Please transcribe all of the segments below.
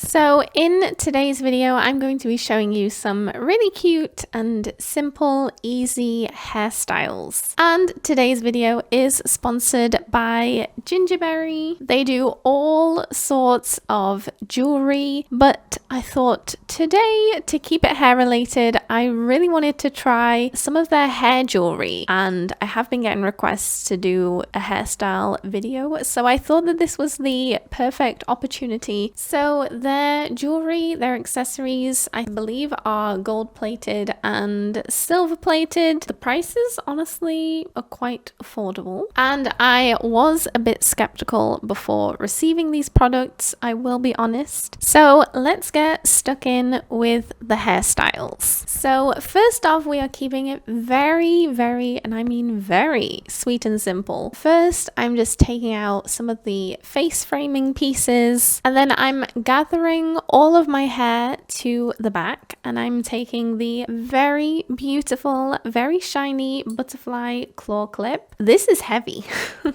So in today's video, I'm going to be showing you some really cute and simple, easy hairstyles. And today's video is sponsored by Gingiberi. They do all sorts of jewelry, but I thought today, to keep it hair related, I really wanted to try some of their hair jewelry. And I have been getting requests to do a hairstyle video, so I thought that this was the perfect opportunity. So their jewelry, their accessories, I believe are gold plated and silver plated. The prices honestly are quite affordable, and I was a bit skeptical before receiving these products, I will be honest. So let's get stuck in with the hairstyles. So first off, we are keeping it very, and I mean very sweet and simple. First, I'm just taking out some of the face framing pieces, and then I'm gathering all of my hair to the back, and I'm taking the very beautiful, very shiny butterfly claw clip. This is heavy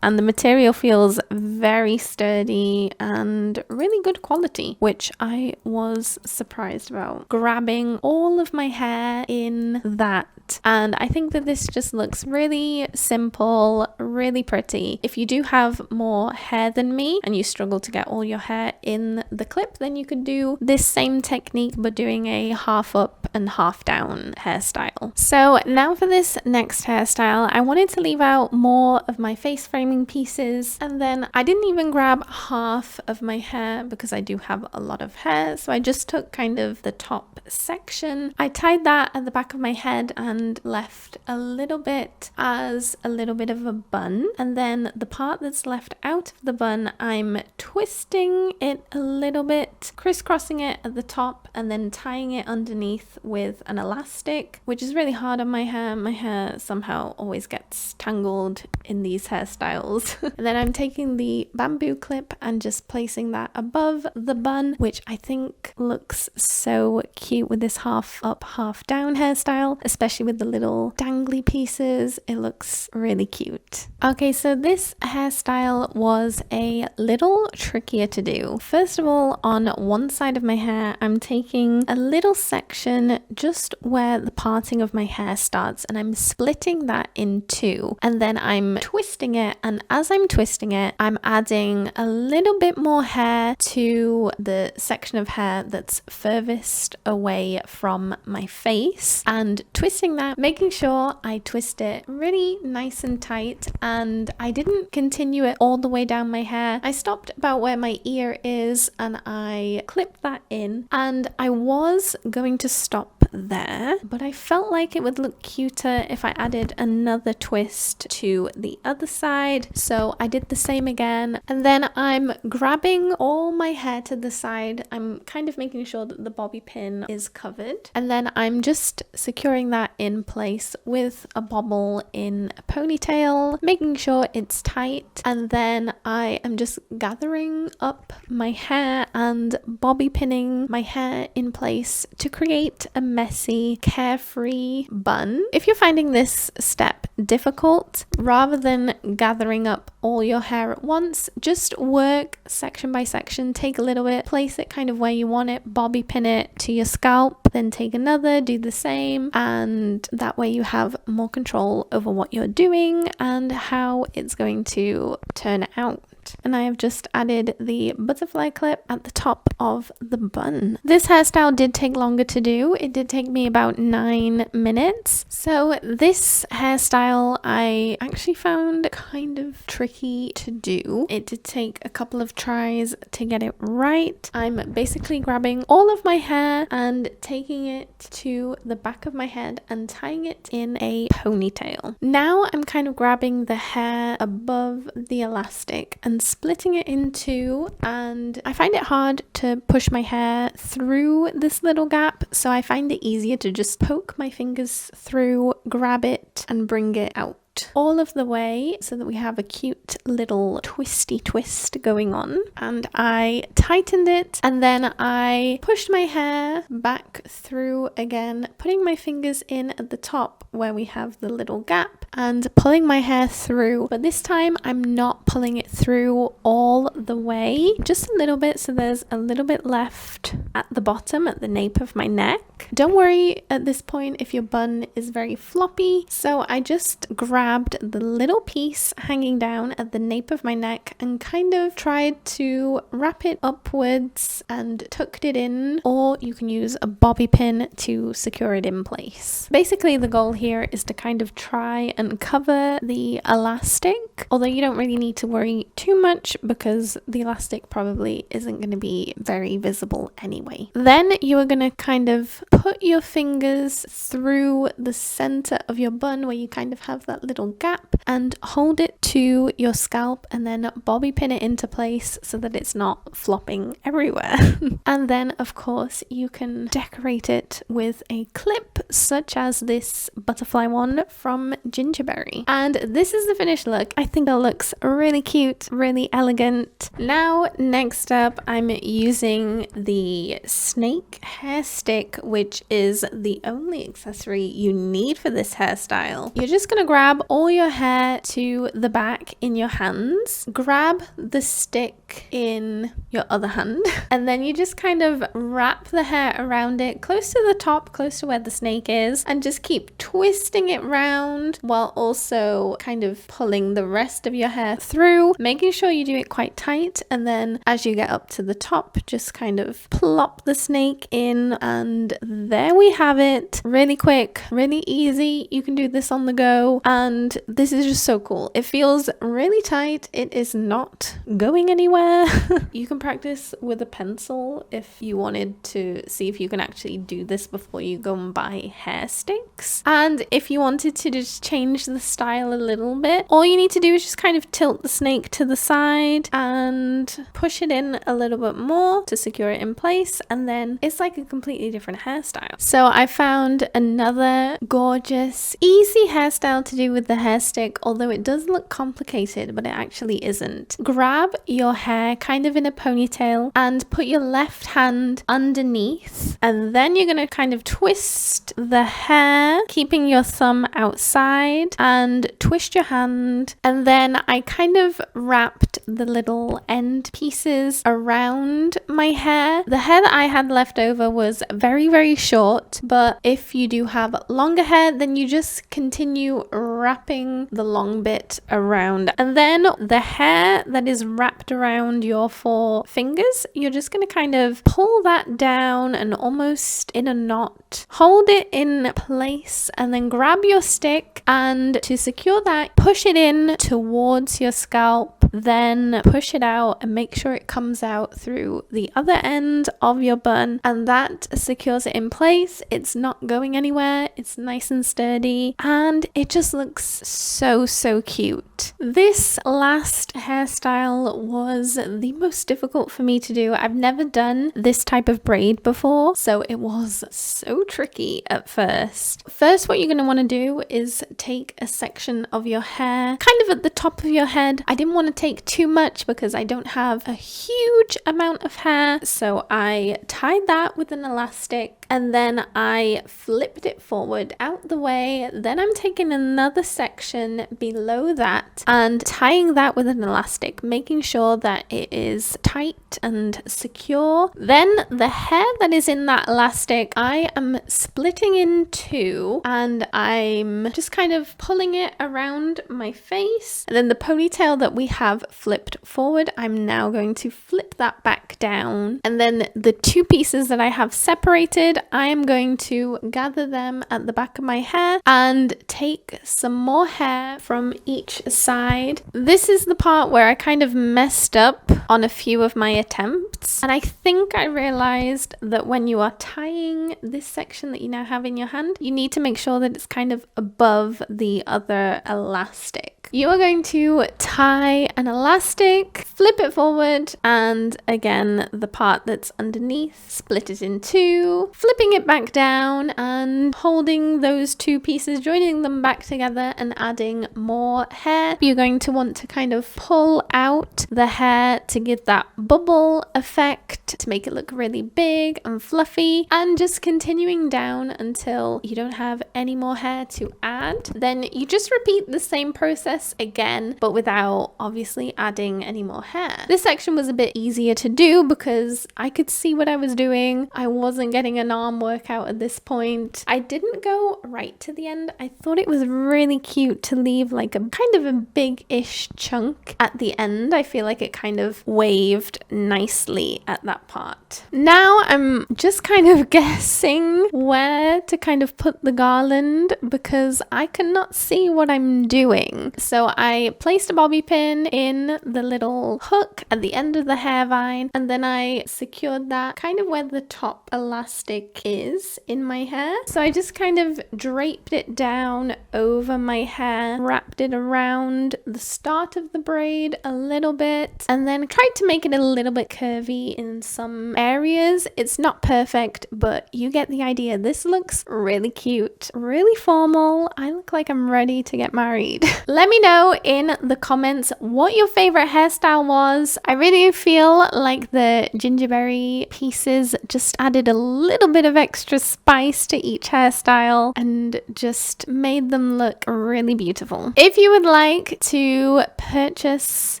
and the material feels very sturdy and really good quality, which I was surprised about. Grabbing all of my hair in that, and I think that this just looks really simple, really pretty. If you do have more hair than me and you struggle to get all your hair in the clip, then you could do this same technique but doing a half up and half down hairstyle. So now for this next hairstyle, I wanted to leave out more of my face framing pieces, and then I didn't even grab half of my hair because I do have a lot of hair, so I just took kind of the top section. I tied that at the back of my head and left a little bit as a little bit of a bun, and then the part that's left out of the bun, I'm twisting it a little bit, crisscrossing it at the top and then tying it underneath with an elastic, which is really hard on my hair. My hair somehow always gets tangled in these hairstyles. And then I'm taking the bamboo clip and just placing that above the bun, which I think looks so cute with this half up, half down hairstyle, especially with the little dangly pieces. It looks really cute. Okay, so this hairstyle was a little trickier to do. First of all, on one side of my hair, I'm taking a little section just where the parting of my hair starts, and I'm splitting that in two, and then I'm twisting it, and as I'm twisting it, I'm adding a little bit more hair to the section of hair that's furthest away from my face, and twisting that, making sure I twist it really nice and tight. And I didn't continue it all the way down my hair. I stopped about where my ear is and I clipped that in, and I was going to stop there, but I felt like it would look cuter if I added another twist to the other side, so I did the same again. And then I'm grabbing all my hair to the side. I'm kind of making sure that the bobby pin is covered, and then I'm just securing that in place with a bobble in a ponytail, making sure it's tight, and then I am just gathering up my hair and bobby pinning my hair in place to create a messy, carefree bun. If you're finding this step difficult, rather than gathering up all your hair at once, just work section by section, take a little bit, place it kind of where you want it, bobby pin it to your scalp, then take another, do the same, and that way you have more control over what you're doing and how it's going to turn out. And I have just added the butterfly clip at the top of the bun. This hairstyle did take longer to do. It did take me about 9 minutes. So this hairstyle I actually found kind of tricky to do. It did take a couple of tries to get it right. I'm basically grabbing all of my hair and taking it to the back of my head and tying it in a ponytail. Now I'm kind of grabbing the hair above the elastic and splitting it in two, and I find it hard to push my hair through this little gap, so I find it easier to just poke my fingers through, grab it and bring it out all of the way so that we have a cute little twisty twist going on. And I tightened it, and then I pushed my hair back through again, putting my fingers in at the top where we have the little gap, and pulling my hair through, but this time I'm not pulling it through all the way, just a little bit, so there's a little bit left at the bottom at the nape of my neck. Don't worry at this point if your bun is very floppy. So I just grabbed the little piece hanging down at the nape of my neck and kind of tried to wrap it upwards and tucked it in, or you can use a bobby pin to secure it in place. Basically the goal here is to kind of try and cover the elastic, although you don't really need to worry too much because the elastic probably isn't going to be very visible anyway. Then you are going to kind of put your fingers through the center of your bun where you kind of have that little gap and hold it to your scalp and then bobby pin it into place so that it's not flopping everywhere. And then of course you can decorate it with a clip such as this butterfly one from Gingiberi. And this is the finished look. I think it looks really cute, really elegant. Now next up I'm using the snake hair stick, which is the only accessory you need for this hairstyle. You're just gonna grab all your hair to the back in your hands, grab the stick in your other hand, and then you just kind of wrap the hair around it close to the top, close to where the snake is, and just keep twisting it round while also kind of pulling the rest of your hair through, making sure you do it quite tight. And then as you get up to the top, just kind of plop the snake in, and there we have it. Really quick, really easy. You can do this on the go, and this is just so cool. It feels really tight. It is not going anywhere. You can practice with a pencil if you wanted to see if you can actually do this before you go and buy hair sticks. And if you wanted to just change the style a little bit, all you need to do is just kind of tilt the snake to the side and push it in a little bit more to secure it in place, and then it's like a completely different hairstyle. So I found another gorgeous, easy hairstyle to do with the hair stick, although it does look complicated, but it actually isn't. Grab your hair kind of in a ponytail and put your left hand underneath, and then you're going to kind of twist the hair, keeping your thumb outside, and twist your hand. And then I kind of wrapped the little end pieces around my hair. The hair that I had left over was very, very short, but if you do have longer hair, then you just continue wrapping the long bit around. And then the hair that is wrapped around your four fingers, you're just going to kind of pull that down and almost in a knot, hold it in place, and then grab your stick, and to secure that, push it in towards your scalp, then push it out and make sure it comes out through the other end of your bun, and that secures it in place. It's not going anywhere. It's nice and sturdy, and it just looks so cute. This last hairstyle was the most difficult for me to do. I've never done this type of braid before, so it was so tricky at first. First, what you're going to want to do is take a section of your hair kind of at the top of your head. I didn't want to take too much because I don't have a huge amount of hair, so I tied that with an elastic, and then I flipped it forward out the way. Then I'm taking another section below that and tying that with an elastic, making sure that it is tight and secure. Then the hair that is in that elastic, I am splitting in two, and I'm just kind of pulling it around my face. And then the ponytail that we have flipped forward, I'm now going to flip that back down. And then the two pieces that I have separated, I am going to gather them at the back of my hair and take some more hair from each side. This is the part where I kind of messed up on a few of my attempts, and I think I realized that when you are tying this section that you now have in your hand, you need to make sure that it's kind of above the other elastic. You are going to tie an elastic, flip it forward, and again, the part that's underneath, split it in two, flipping it back down and holding those two pieces, joining them back together and adding more hair. You're going to want to kind of pull out the hair to give that bubble effect, to make it look really big and fluffy, and just continuing down until you don't have any more hair to add. Then you just repeat the same process again, but without obviously adding any more hair. This section was a bit easier to do because I could see what I was doing. I wasn't getting an arm workout at this point. I didn't go right to the end. I thought it was really cute to leave like a kind of a big-ish chunk at the end. I feel like it kind of waved nicely at that part. Now I'm just kind of guessing where to kind of put the garland because I cannot see what I'm doing. So I placed a bobby pin in the little hook at the end of the hair vine, and then I secured that kind of where the top elastic is in my hair. So I just kind of draped it down over my hair, wrapped it around the start of the braid a little bit, and then tried to make it a little bit curvy in some areas. It's not perfect, but you get the idea. This looks really cute, really formal. I look like I'm ready to get married. Let me know in the comments what your favorite hairstyle was. I really feel like the Gingiberi pieces just added a little bit of extra spice to each hairstyle and just made them look really beautiful. If you would like to purchase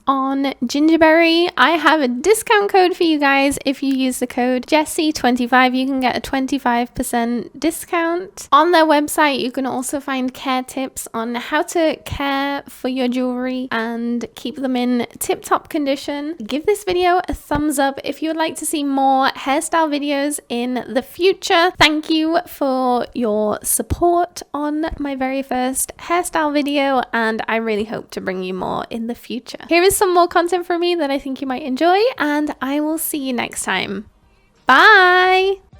on Gingiberi, I have a discount code for you guys. If you use the code Jessie25, you can get a 25% discount. On their website, you can also find care tips on how to care for your jewelry and keep them in tip-top condition. Give this video a thumbs up if you would like to see more hairstyle videos in the future. Thank you for your support on my very first hairstyle video, and I really hope to bring you more in the future. Here is some more content from me that I think you might enjoy, and I will see you next time. Bye!